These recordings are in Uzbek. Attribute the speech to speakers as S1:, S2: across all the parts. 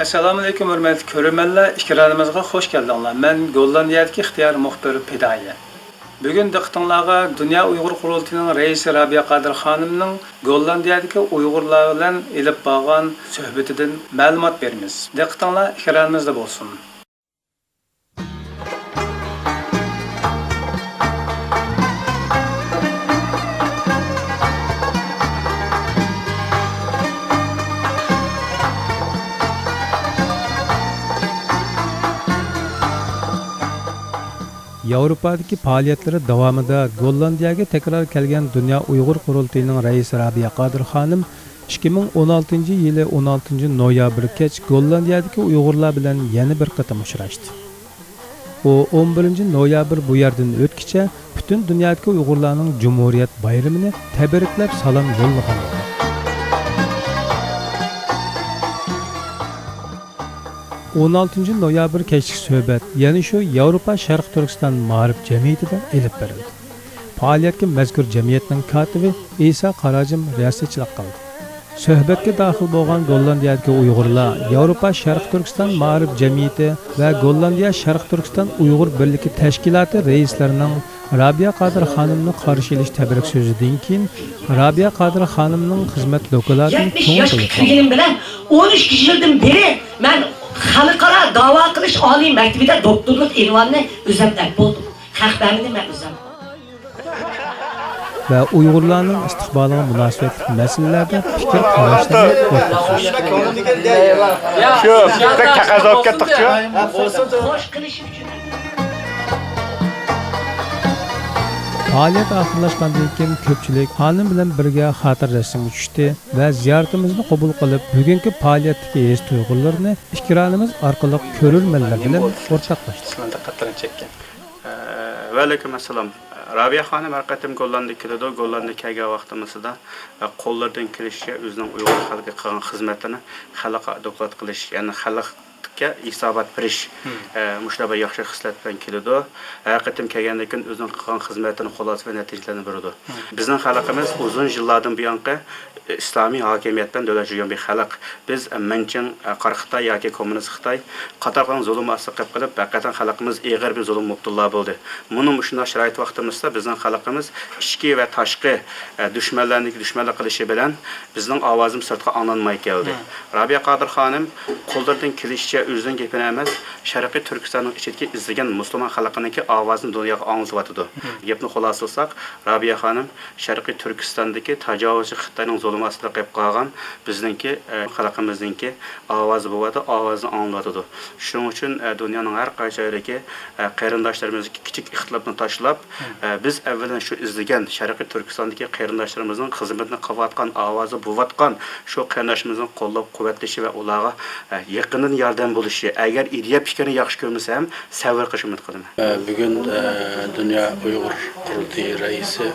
S1: Assalamu alaykum hörmətli görürmənlər, işkiranımızğa xoş gəldinizlər. Mən Gollandiyadakı ixtiyar muxbiri Pidaya. Bugün diqqətinizə Dünya Uyğur Qurultayının rəisi Rabiya Qadir xanımның Gollandiyadakı Uyğurlar bilan elib bağlan söhbətidən məlumat verimiz. Diqqətinizlər işkiranımızda bolsun. Avrupa'daki faaliyetleri devamında Gollandiyaga tekrar kelgan Dünya Uyghur Qurultayının reisi Rabiya Qadir Xanım 2016 yılı 16 noyabr kech Gollandiyadagi Uyg'urlar bilan yana bir qatam uchrashdi. O 11 noyabr bu yerdan o'tkicha butun dunyodagi Uyg'urlarning Cumhuriyet bayramini tabriklab salom yo'llagan. 16 noyabr kechki suhbat, ya'ni shu Yevropa Sharq Turkiston ma'rif jamiyatida elib berildi. Faoliyatga mazkur jamiyatning kotibi Isa Qarajim riyosatchilik qildi. Suhbatga daxil bo'lgan Gollandiyadagi Uyg'urlar, Yevropa Sharq Turkiston ma'rif jamiyati va Gollandiya Sharq Turkiston Uyg'ur birligi tashkiloti reislarining Rabiya Qadir xonimni qarshi olish tabrik so'zidan keyin Rabiya Qadir xonimning xizmat doklatining
S2: 70 yoshga kirganim bilan 13 yildan beri men xalqaro da'vo qilish oliy maktabida doktorlik unvonini o'zimdan bo'ldim. Xalqlarni men o'zim.
S1: Ve Uyg'urlarning istiqboliga munosabatli masalalarda fikr qarashlarni o'rtaqish.
S3: Shu fikr taqozo ketdi-ku.
S2: Xo'sh qilish uchun
S1: Faaliyet oxirlashgandan keyin ko'pchilik xonim bilan birga xotir rasmga tushdi va ziyoratimizni qabul qilib, bugungi faoliyatdagi his tuyg'ularni ishkiranimiz orqali ko'rilmanlar bilan o'rtoqlashdi.
S3: Va alaykum assalom. Rabiya xonim har qatim Gollandiyaga keladi. Gollandiyaga kelgan vaqtimizda qo'llaridan kelishicha o'zining Uyg'ur xalqiga qilgan xizmatini xalqqa doklad qilish, ya'ni xalqqa hisobot berish mushlaba yaxshi xislat bilan keladi. Har qatim kelgandan keyin o'zining qilgan xizmatini xulosa va natijalarni beradi. Bizning xalqimiz uzun yillardan buyonqi İslami hakimiyetden dövləşən bir xalq. Biz Mənçin, Qara Xitay yoki Kommunist Xitay qatarqan zulm asıqıb qılıb, həqiqətən xalqımız ağır bir zulm mubtala oldu. Bunun şuna şərait vaxtımızda bizning xalqımız içki və taşqi düşmənlik qilishi bilan bizning ovozimiz sirtqa anlanmay keldi. Rabiya Qadir xonim qo'llardan kelishicha o'zining gapini emas, Sharqiy Turkistonning ichidagi izlagan musulmon xalqininki ovozini dunyoga anglatyapti. Gapni xuloslasak, Rabiya xonim Sharqiy Turkistondagi tajovuzchi Xitoyning zulmasida qilib qolgan bizningki xalqimizningki ovozi bo'ladi, ovozni anglatadi. Shuning uchun dunyoning har qaysi joyidagi qarindoshlarimiz kichik ixtilofni tashlab, biz avvalan shu izlagan Sharqiy Turkistondagi qarindoshlarimizning xizmatini qilayotgan, ovozi bo'layotgan shu qarindoshlarimizning qo'llab-quvvatlashi va ularga yaqindan yordam bo'lishi, agar ideya fikrini yaxshi ko'rmasa ham sabr qilish umid qilaman.
S4: Bugün Dünya Uyghur Qurultayı reisi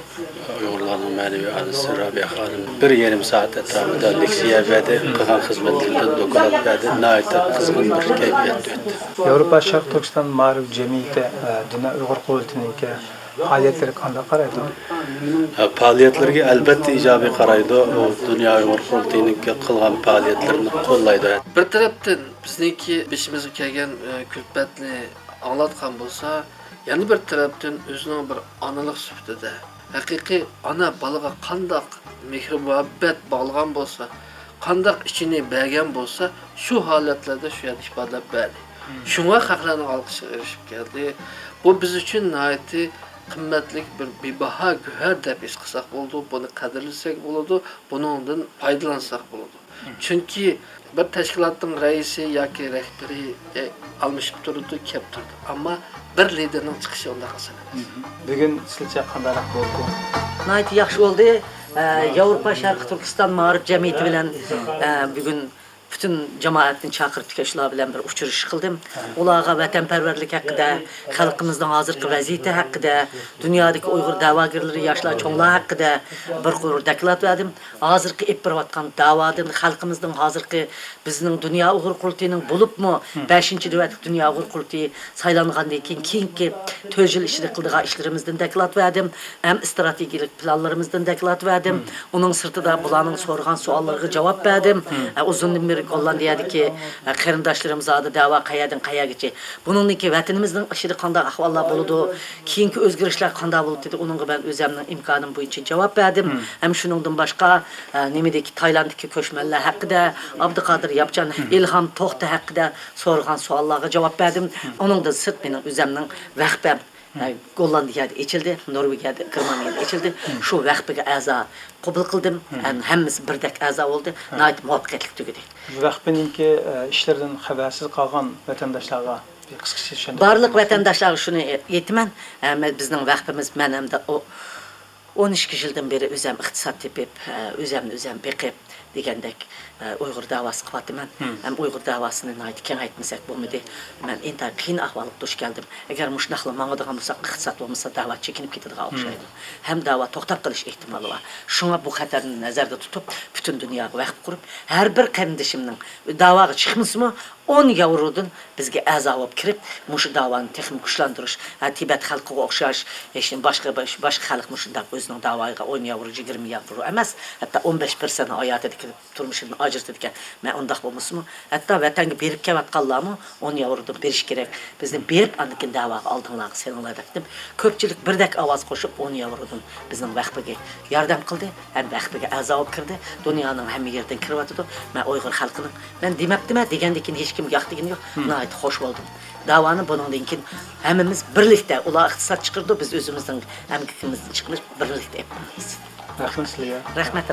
S4: Uyg'urlarning ma'naviy anisi Rabiya xonim bir yarım saat etrafında leksiya verdi, qilgan xizmatlaridan doklad verdi, nəhayət qızğın bir keyfiyat ötdi.
S1: Avrupa Sharq Turkiston ma'rif jamiyati Dünya Uyghur Qurultayının faaliyetleri qanday qaraydi?
S4: Faaliyetlerге albatta ijobiy qaraydi. O Dünya Uyghur Qurultayının qilgan faaliyetlerini qo'llaydi.
S5: Bir tarafdan bizniki beshimizga kelgan kulfatni anglatgan bo'lsa, yana bir tarafdan o'zining bir onalik sifatida haqiqiy ona balaga qanday mehr muhabbat bog'lagan bo'lsa, qanday ichini bergan bo'lsa, shu holatlarda shu yerda ifodalab berdi. Shunga xalqlarning olqishiga erishib keldi. Bu biz uchun nihoyat qimmatli bir bebaho guhar deb his qilsak bo'ldi, buni qadrlasak bo'ladi, buningdan foydalansak bo'ladi. Chunki bir tashkilotning raisi yoki rahbari almashib turdi, kelib turdi. Ammo bir liderning chiqishi unda qilsin.
S1: Bugün sizce qanday bo'ldi?
S2: Nihoyat yaxshi bo'ldi. Yevropa Sharq Turkiston ma'rif jamiyati bilan bugun bütün cemaatini çağırıp shular bilan bir uchrashish qildim. Ularga vatanparvarlik haqida, xalqimizning hozirgi vaziyati haqida, dunyodagi Uyg'ur da'vogarlari, yoshlar, cho'nglar haqida bir qurur doklad berdim. Hozirgi ib berayotgan da'vodan xalqimizning hozirgi bizning Dünya Uyg'ur Qurultayining bo'libmi 5-navbatlik Dünya Uyg'ur Qurultayi saylangandan keyingi 4 yil ichida qildigan ishlarimizdan doklad berdim. Ham strategik planlarimizdan doklad berdim. Uning sirtida bularning so'ragan savollarga javob berdim. Uzundan beri Gollandiyadagi qarindoshlarimiz adı dava qayadan qayagacha. Buningki vatanimizning ishida qanday ahvollar bo'ladi, keyingi o'zgarishlar qanday bo'ladi dedi. Uningga men o'zimning imkonim bo'yicha javob berdim. Ham shuningdan boshqa nimedagi Taylanddagi ko'chmanlar haqida, Abduqodir Yapchan, Ilham To'xta haqida so'ralgan savollarga javob berdim. Uningdan sirt mening o'zimning vaqtim Gollandiyada içildi, Norvegiyada, Germaniyada içildi. Şu vaqtiga a'zo qabul qildim. Hammasi birdek a'zo bo'ldi. Nayt muvaffaqiyatli tugadi.
S6: Vaqtninki ishlardan xabarsiz qolgan vatandoshlarga bir qisqacha tushuntirib.
S2: Barliq vatandoshlarga shuni aytaman. Bizning vaqtimiz men hamda 12 yildan beri o'zim iqtisod tepib, o'zim beqib degandek Uyg'ur davası qilibman. Ham Uyg'ur davasini nayt keng aytmasak bo'lmaydi. Men intay qiyin ahvolga duch keldim. Agar mushnaqla mangadigan bo'lsa, iqtisod bo'lmasa da'vat chekinib ketadigan o'xshaydi. Ham da'vat to'xtab qolish ehtimoli bor. Shunga bu xatarni nazarda tutib, butun dunyoga vaqt qurib, har bir qarindishimning da'voga chiqmasmi 10 yevrodan bizga a'zo bo'lib kirib, mushu da'voni texnik kuchlantirish, Tibet xalqiga o'xshash, boshqa xalq mushundaq o'zining da'voiga 10 yevro, 20 yevro emas, hatto 15% hayotidagi turmushini ajratadigan. Men undaq bo'lmasmi? Hatto vatanga berib kelayotganlarmi 10 yevrodan berish kerak. Bizni berib andikin da'voga oldinglarga seninglar dedim. Ko'pchilik birdek ovoz qo'shib 10 yevrodan bizning vaqtiga yordam qildi, ham vaqtiga a'zo bo'lib kirdi. Dunyoning hamma yeridan kiryotdi. Men Uyg'ur xalqining men demabdima degandekin hech kim yo'qligini yo'q. Nayt xush bo'ldim. Davani buningdan keyin hammamiz birlikda ular iqtisod chiqirdi, biz o'zimizning hamkikimizni chiqirish birlikda yapamiz.
S6: Rahmat sizlarga.
S2: Rahmat.